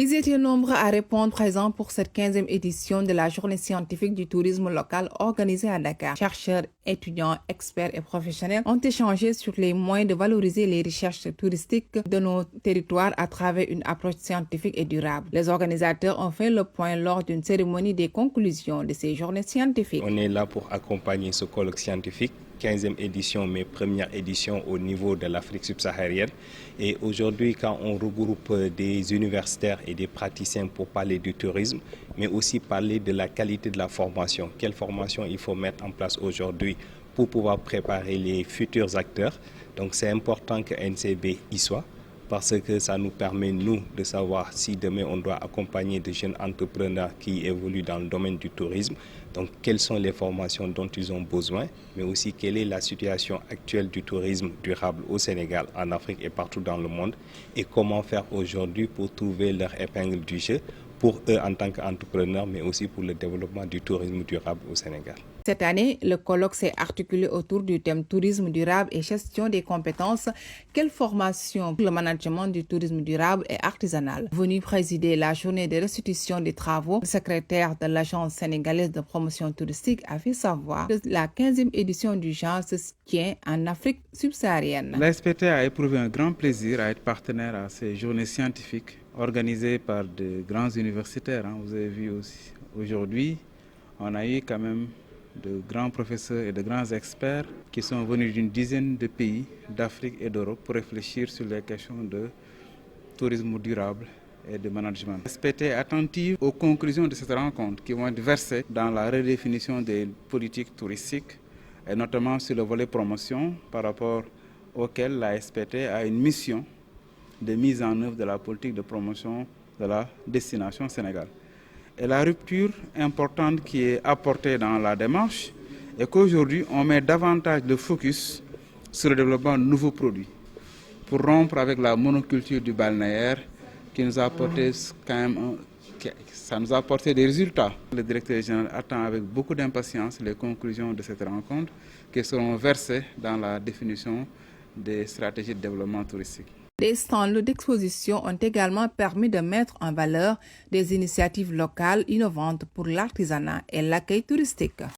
Ils étaient nombreux à répondre présents pour cette 15e édition de la Journée scientifique du tourisme local organisée à Dakar. Chercheurs, étudiants, experts et professionnels ont échangé sur les moyens de valoriser les recherches touristiques de nos territoires à travers une approche scientifique et durable. Les organisateurs ont fait le point lors d'une cérémonie des conclusions de ces journées scientifiques. On est là pour accompagner ce colloque scientifique. 15e édition, mais première édition au niveau de l'Afrique subsaharienne. Et aujourd'hui, quand on regroupe des universitaires et des praticiens pour parler du tourisme, mais aussi parler de la qualité de la formation, quelle formation il faut mettre en place aujourd'hui pour pouvoir préparer les futurs acteurs. Donc c'est important que NCB y soit, parce que ça nous permet, nous, de savoir si demain on doit accompagner des jeunes entrepreneurs qui évoluent dans le domaine du tourisme. Donc, quelles sont les formations dont ils ont besoin, mais aussi quelle est la situation actuelle du tourisme durable au Sénégal, en Afrique et partout dans le monde, et comment faire aujourd'hui pour trouver leur épingle du jeu pour eux en tant qu'entrepreneurs, mais aussi pour le développement du tourisme durable au Sénégal. Cette année, le colloque s'est articulé autour du thème tourisme durable et gestion des compétences. Quelle formation pour le management du tourisme durable et artisanal? Venu présider la journée de restitution des travaux, le secrétaire de l'Agence sénégalaise de promotion touristique a fait savoir que la 15e édition du genre se tient en Afrique subsaharienne. La SPT a éprouvé un grand plaisir à être partenaire à ces journées scientifiques organisées par de grands universitaires. Vous avez vu aussi aujourd'hui, on a eu quand même de grands professeurs et de grands experts qui sont venus d'une dizaine de pays d'Afrique et d'Europe pour réfléchir sur les questions de tourisme durable et de management. SPT est attentive aux conclusions de cette rencontre qui vont être versées dans la redéfinition des politiques touristiques et notamment sur le volet promotion par rapport auquel la SPT a une mission de mise en œuvre de la politique de promotion de la destination Sénégal. Et la rupture importante qui est apportée dans la démarche est qu'aujourd'hui, on met davantage de focus sur le développement de nouveaux produits pour rompre avec la monoculture du balnéaire qui nous a apporté des résultats. Le directeur général attend avec beaucoup d'impatience les conclusions de cette rencontre qui seront versées dans la définition des stratégies de développement touristique. Des stands d'exposition ont également permis de mettre en valeur des initiatives locales innovantes pour l'artisanat et l'accueil touristique.